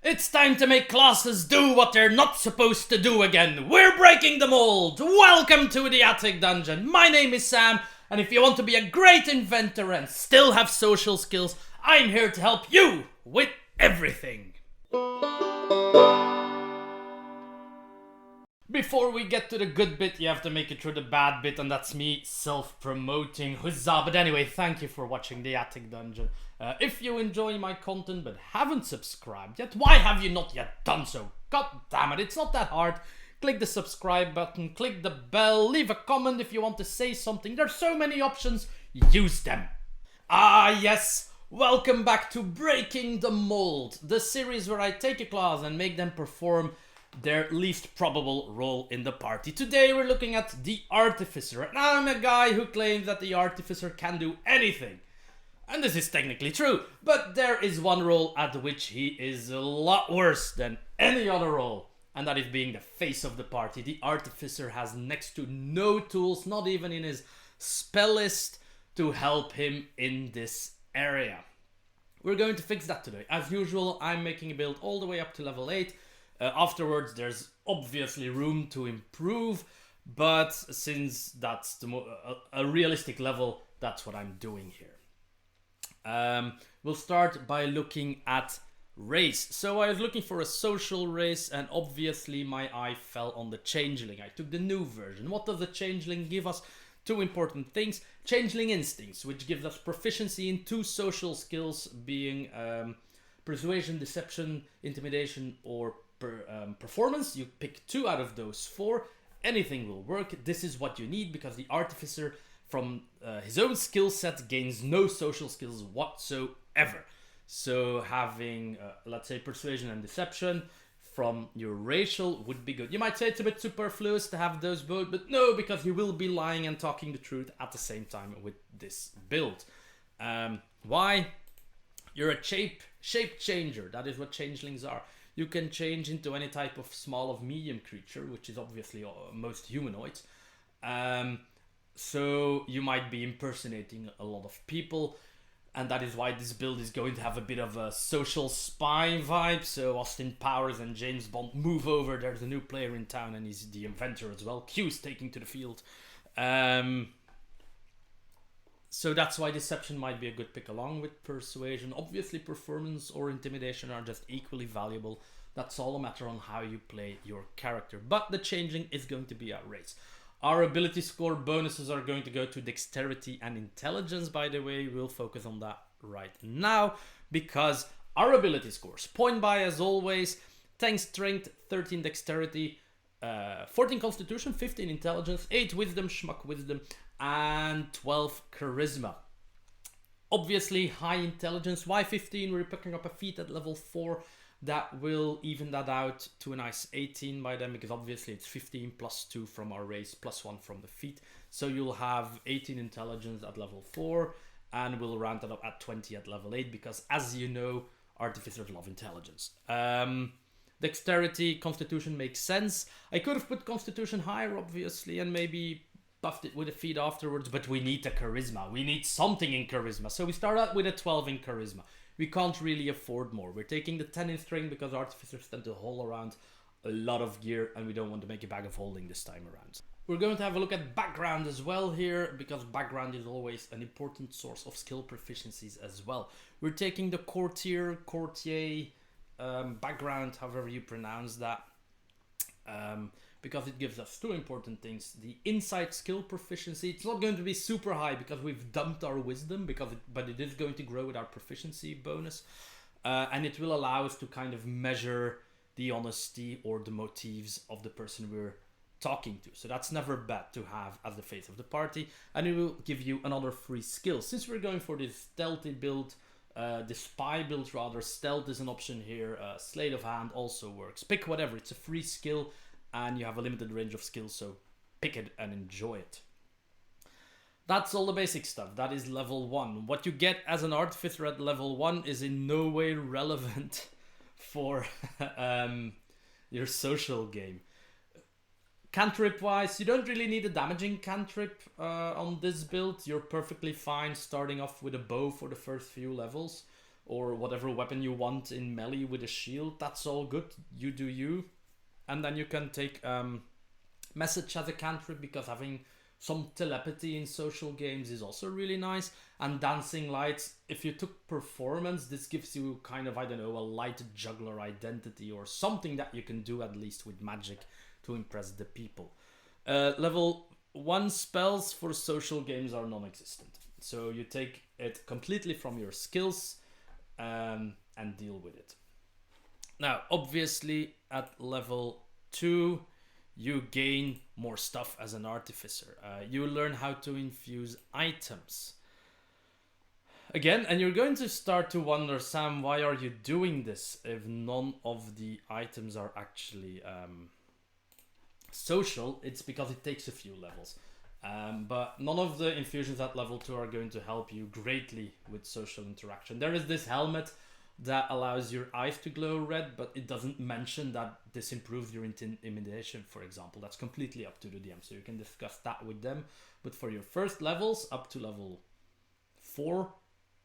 It's time to make classes do what they're not supposed to do again. We're breaking the mold. Welcome to the Attic Dungeon. My name is Sam, and if you want to be a great inventor and still have social skills, I'm here to help you with everything. Before we get to the good bit, you have to make it through the bad bit, and that's me self-promoting. Huzzah! But anyway, thank you for watching the Attic Dungeon. If you enjoy my content but haven't subscribed yet, why have you not yet done so? God damn it, it's not that hard. Click the subscribe button, click the bell, leave a comment if you want to say something. There's so many options, use them. Ah yes, welcome back to Breaking the Mold, the series where I take a class and make them perform their least probable role in the party. Today we're looking at the Artificer, and I'm a guy who claims that the Artificer can do anything. And this is technically true, but there is one role at which he is a lot worse than any other role, and that is being the face of the party. The Artificer has next to no tools, not even in his spell list, to help him in this area. We're going to fix that today. As usual, I'm making a build all the way up to level 8. Afterwards, there's obviously room to improve, but since that's a realistic level, that's what I'm doing here. We'll start by looking at race. So I was looking for a social race, and obviously my eye fell on the Changeling. I took the new version. What does the Changeling give us? Two important things. Changeling Instincts, which gives us proficiency in 2 social skills, being Persuasion, Deception, Intimidation, or Performance. You pick 2 out of those 4. Anything will work. This is what you need because the Artificer from his own skill set gains no social skills whatsoever. So having, let's say, Persuasion and Deception from your racial would be good. You might say it's a bit superfluous to have those both, but no, because you will be lying and talking the truth at the same time with this build. Why? You're a shape changer. That is what changelings are. You can change into any type of small of medium creature, which is obviously most humanoids. So you might be impersonating a lot of people, and that is why this build is going to have a bit of a social spy vibe. So Austin Powers and James Bond move over. There's a new player in town, and he's the inventor as well. Q's taking to the field. So that's why Deception might be a good pick along with Persuasion. Obviously Performance or Intimidation are just equally valuable. That's all a matter on how you play your character. But the Changeling is going to be our race. Our ability score bonuses are going to go to Dexterity and Intelligence, by the way. We'll focus on that right now because our ability scores, point by as always, 10 Strength, 13 Dexterity, 14 Constitution, 15 Intelligence, 8 Wisdom, Schmuck Wisdom, and 12 Charisma. Obviously high Intelligence. Why 15? We're picking up a feat at level 4 that will even that out to a nice 18 by then, because obviously it's 15 plus 2 from our race plus 1 from the feat. So you'll have 18 Intelligence at level 4, and we'll round it up at 20 at level 8 because, as you know, Artificers love Intelligence. Dexterity, Constitution makes sense. I could have put Constitution higher, obviously, and maybe buffed it with a feat afterwards, but we need a Charisma. We need something in Charisma. So we start out with a 12 in Charisma. We can't really afford more. We're taking the 10 in Strength because Artificers tend to haul around a lot of gear, and we don't want to make a bag of holding this time around. We're going to have a look at background as well here, because background is always an important source of skill proficiencies as well. We're taking the courtier, background, however you pronounce that, because it gives us 2 important things. The insight skill proficiency, it's not going to be super high because we've dumped our wisdom, but it is going to grow with our proficiency bonus, and it will allow us to kind of measure the honesty or the motives of the person we're talking to. So that's never bad to have as the face of the party, and it will give you another free skill. Since we're going for this stealthy build, the spy build rather, stealth is an option here. Sleight of hand also works. Pick whatever, it's a free skill, and you have a limited range of skills, so pick it and enjoy it. That's all the basic stuff. That is level 1. What you get as an Artificer at level 1 is in no way relevant for your social game. Cantrip wise, you don't really need a damaging cantrip on this build. You're perfectly fine starting off with a bow for the first few levels. or whatever weapon you want in melee with a shield. That's all good. You do you. And then you can take message as a cantrip, because having some telepathy in social games is also really nice. And dancing lights, if you took performance, this gives you kind of, I don't know, a light juggler identity or something that you can do at least with magic to impress the people. Level 1 spells for social games are non-existent. So you take it completely from your skills and deal with it. Now, obviously, at level 2, you gain more stuff as an artificer. You learn how to infuse items. Again, and you're going to start to wonder, Sam, why are you doing this if none of the items are actually social? It's because it takes a few levels. But none of the infusions at level 2 are going to help you greatly with social interaction. There is this helmet that allows your eyes to glow red, but it doesn't mention that this improves your intimidation, for example. That's completely up to the DM, so you can discuss that with them. But for your first levels, up to level 4,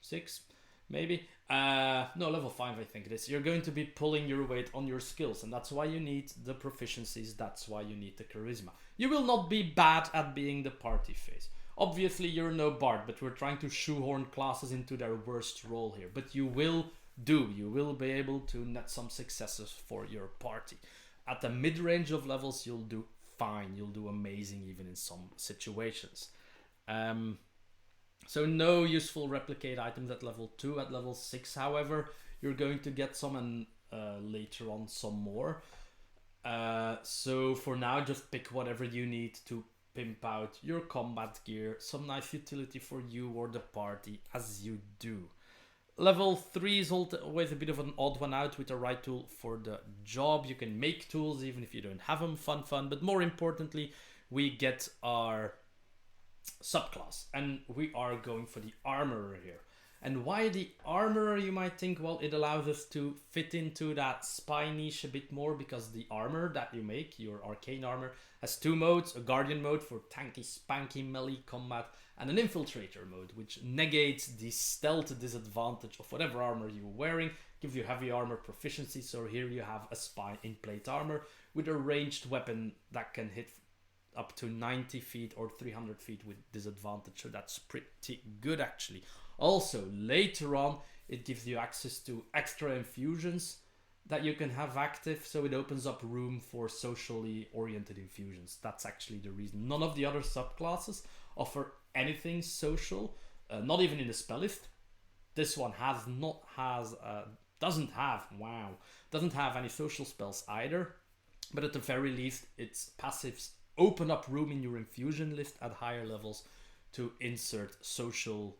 6, maybe, no, level 5 I think it is, you're going to be pulling your weight on your skills, and that's why you need the proficiencies, that's why you need the charisma. You will not be bad at being the party face. Obviously you're no bard, but we're trying to shoehorn classes into their worst role here, but you will be able to net some successes for your party. At the mid-range of levels, you'll do fine, you'll do amazing even in some situations. So no useful replicate items at level 2. At level 6, however, you're going to get some, and later on some more. So for now, just pick whatever you need to pimp out your combat gear, some nice utility for you or the party, as you do. Level 3 is always a bit of an odd one out with the right tool for the job. You can make tools even if you don't have them, fun. But more importantly, we get our subclass, and we are going for the armorer here. And why the armorer, you might think? Well, it allows us to fit into that spy niche a bit more, because the armor that you make, your arcane armor, has 2 modes: a guardian mode for tanky spanky melee combat, and an infiltrator mode, which negates the stealth disadvantage of whatever armor you're wearing, gives you heavy armor proficiency. So here you have a spy in plate armor with a ranged weapon that can hit up to 90 feet or 300 feet with disadvantage, so that's pretty good actually. Also, later on, it gives you access to extra infusions that you can have active, so it opens up room for socially oriented infusions. That's actually the reason. None of the other subclasses offer anything social, not even in the spell list. This one doesn't have any social spells either, but at the very least, its passives open up room in your infusion list at higher levels to insert social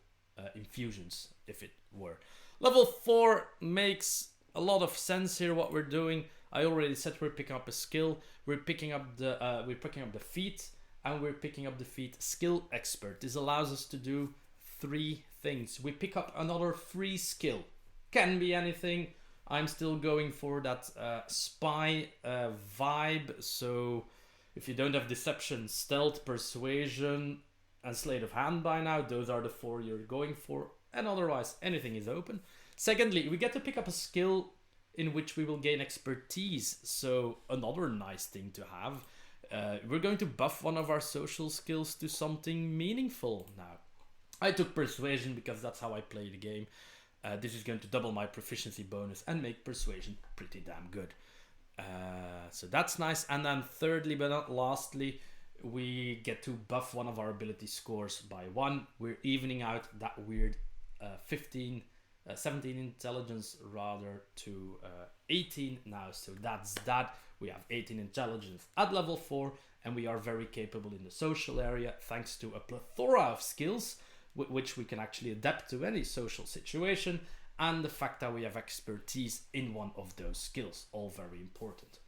infusions, if it were. Level 4 makes a lot of sense here what we're doing. I already said we're picking up a skill, we're picking up the feat, and we're picking up the feat skill expert. This allows us to do 3 things. We pick up another free skill. Can be anything. I'm still going for that spy vibe, so if you don't have deception, stealth, persuasion, and sleight of hand by now, those are the 4 you're going for, and otherwise anything is open. Secondly, we get to pick up a skill in which we will gain expertise, so another nice thing to have. We're going to buff one of our social skills to something meaningful now. I took persuasion because that's how I play the game. This is going to double my proficiency bonus and make persuasion pretty damn good. So that's nice. And then thirdly, but not lastly, we get to buff one of our ability scores by 1. We're evening out that weird 17 intelligence rather to 18 now. So that's that. We have 18 intelligence at level 4, and we are very capable in the social area thanks to a plethora of skills which we can actually adapt to any social situation, and the fact that we have expertise in one of those skills, all very important.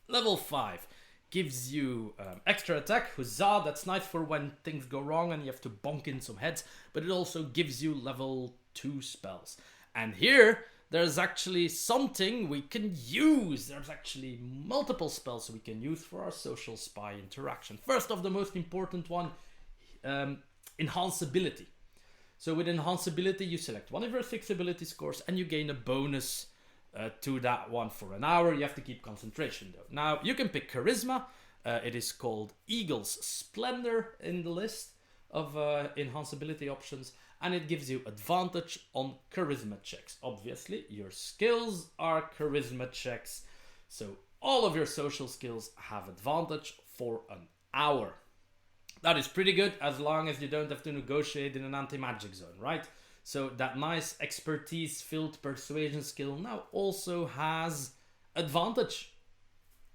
Level 5 gives you extra attack, huzzah, that's nice for when things go wrong and you have to bonk in some heads, but it also gives you level 2 spells. And here, there's actually something we can use. There's actually multiple spells we can use for our social spy interaction. First of the most important one, enhance ability. So with enhanceability, you select one of your 6 ability scores and you gain a bonus to that one for an hour. You have to keep concentration though. Now you can pick charisma. It is called Eagle's Splendor in the list of enhanceability options, and it gives you advantage on charisma checks. Obviously, your skills are charisma checks, so all of your social skills have advantage for an hour. That is pretty good as long as you don't have to negotiate in an anti-magic zone, right? So that nice expertise-filled persuasion skill now also has advantage.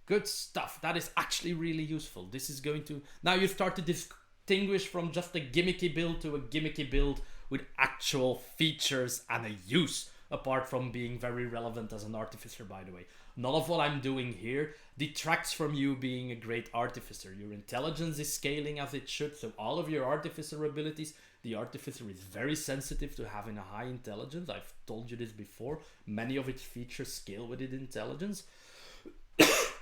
Good stuff. That is actually really useful. This is going to... Now you start to distinguish from just a gimmicky build to a gimmicky build with actual features and a use, apart from being very relevant as an artificer, by the way. None of what I'm doing here detracts from you being a great artificer. Your intelligence is scaling as it should, so all of your artificer abilities, the artificer is very sensitive to having a high intelligence. I've told you this before. Many of its features scale with its intelligence.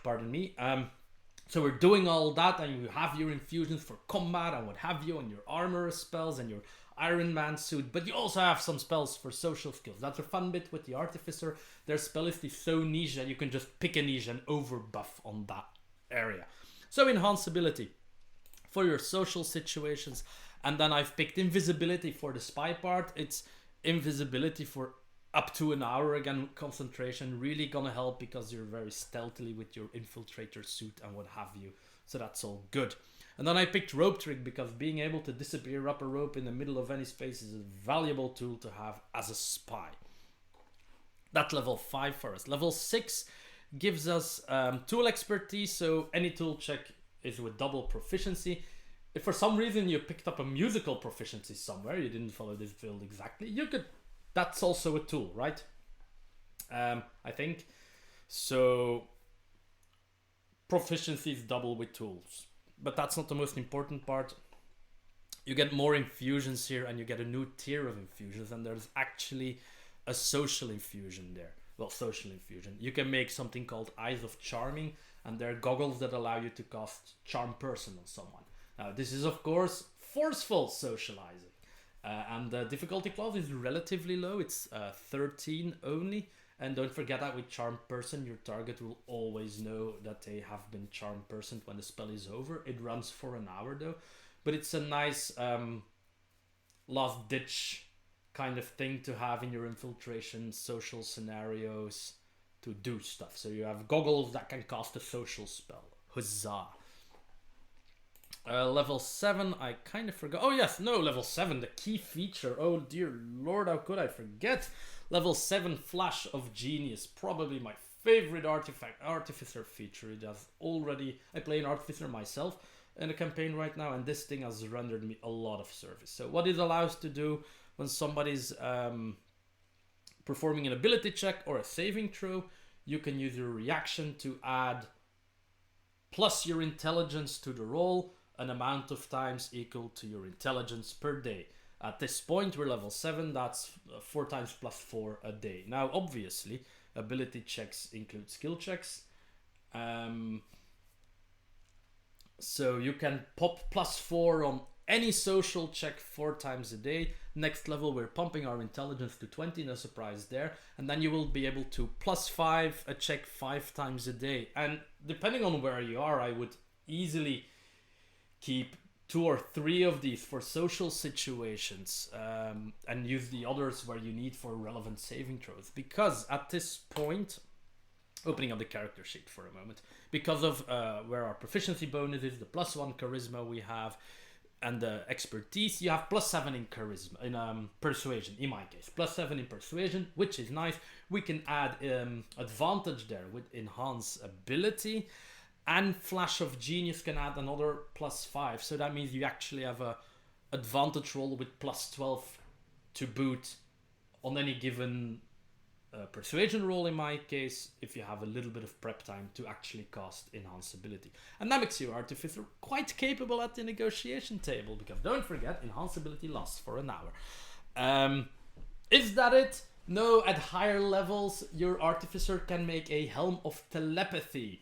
Pardon me. So we're doing all that, and you have your infusions for combat and what have you, and your armor spells and your Iron Man suit, but you also have some spells for social skills. That's a fun bit with the Artificer. Their spell list is so niche that you can just pick a niche and over buff on that area. So enhanceability for your social situations, and then I've picked invisibility for the spy part. It's invisibility for up to an hour. Again, concentration really gonna help because you're very stealthily with your infiltrator suit and what have you. So that's all good. And then I picked rope trick because being able to disappear up a rope in the middle of any space is a valuable tool to have as a spy. That's level 5 for us. Level 6 gives us tool expertise, so any tool check is with double proficiency. If for some reason you picked up a musical proficiency somewhere, you didn't follow this build exactly, you could... That's also a tool, right? I think. So proficiency is double with tools. But that's not the most important part. You get more infusions here and you get a new tier of infusions, and there's actually a social infusion there. Well, social infusion. You can make something called Eyes of Charming, and they're goggles that allow you to cast Charm Person on someone. Now, this is, of course, forceful socializing. And the difficulty clause is relatively low. It's 13 only. And don't forget that with Charm Person, your target will always know that they have been Charm Person when the spell is over. It runs for an hour though. But it's a nice last ditch kind of thing to have in your infiltration social scenarios to do stuff. So you have goggles that can cast a social spell. Huzzah. Level 7, I kind of forgot. Oh yes, no, level 7, the key feature. Oh dear lord, how could I forget? Level 7, Flash of Genius. Probably my favorite Artificer feature. It has already... I play an Artificer myself in a campaign right now, and this thing has rendered me a lot of service. So what it allows to do when somebody's performing an ability check or a saving throw, you can use your reaction to add plus your intelligence to the roll, an amount of times equal to your intelligence per day. At this point, we're level 7, that's 4 times plus 4 a day. Now, obviously, ability checks include skill checks. So you can pop plus 4 on any social check 4 times a day. Next level, we're pumping our intelligence to 20, no surprise there. And then you will be able to plus 5 a check 5 times a day. And depending on where you are, I would easily keep 2 or 3 of these for social situations, and use the others where you need for relevant saving throws. Because at this point, opening up the character sheet for a moment, because of where our proficiency bonus is, the +1 charisma we have, and the expertise, you have +7 in charisma, in persuasion, in my case. +7 in persuasion, which is nice. We can add advantage there with enhance ability. And Flash of Genius can add another +5. So that means you actually have a advantage roll with +12 to boot on any given persuasion roll, in my case, if you have a little bit of prep time to actually cast enhance ability. And that makes you Artificer quite capable at the negotiation table, because don't forget, enhance ability lasts for an hour. Is that it? No, at higher levels, your Artificer can make a Helm of Telepathy.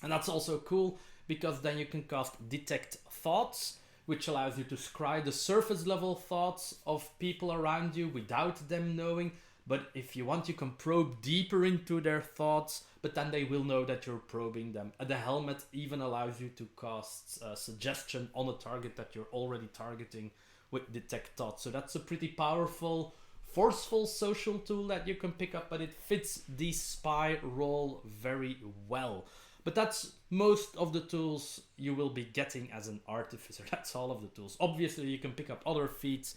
And that's also cool, because then you can cast Detect Thoughts, which allows you to scry the surface level thoughts of people around you without them knowing. But if you want, you can probe deeper into their thoughts, but then they will know that you're probing them. And the helmet even allows you to cast a suggestion on a target that you're already targeting with detect thoughts. So that's a pretty powerful, forceful social tool that you can pick up, but it fits the spy role very well. But that's most of the tools you will be getting as an Artificer. That's all of the tools. Obviously, you can pick up other feats.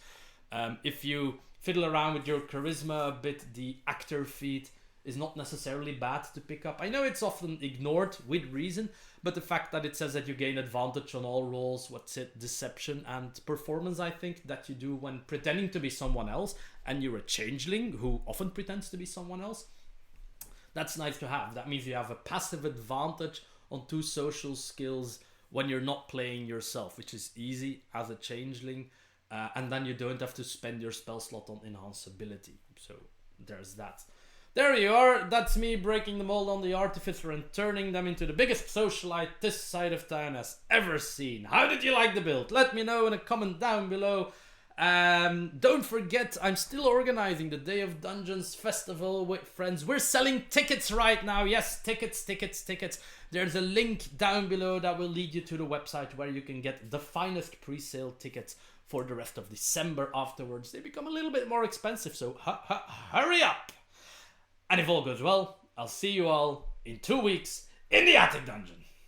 If you fiddle around with your charisma a bit, the actor feat is not necessarily bad to pick up. I know it's often ignored with reason, but the fact that it says that you gain advantage on all rolls, deception and performance, I think, that you do when pretending to be someone else, and you're a changeling who often pretends to be someone else, that's nice to have. That means you have a passive advantage on 2 social skills when you're not playing yourself, which is easy as a changeling. And then you don't have to spend your spell slot on enhance ability. So there's that. There you are. That's me breaking the mold on the Artificer and turning them into the biggest socialite this side of town has ever seen. How did you like the build? Let me know in a comment down below. Don't forget, I'm still organizing the Day of Dungeons festival with friends. We're selling tickets right now. Yes, tickets. There's a link down below that will lead you to the website where you can get the finest pre-sale tickets for the rest of December afterwards. They become a little bit more expensive, so hurry up! And if all goes well, I'll see you all in 2 weeks in the Attic Dungeon.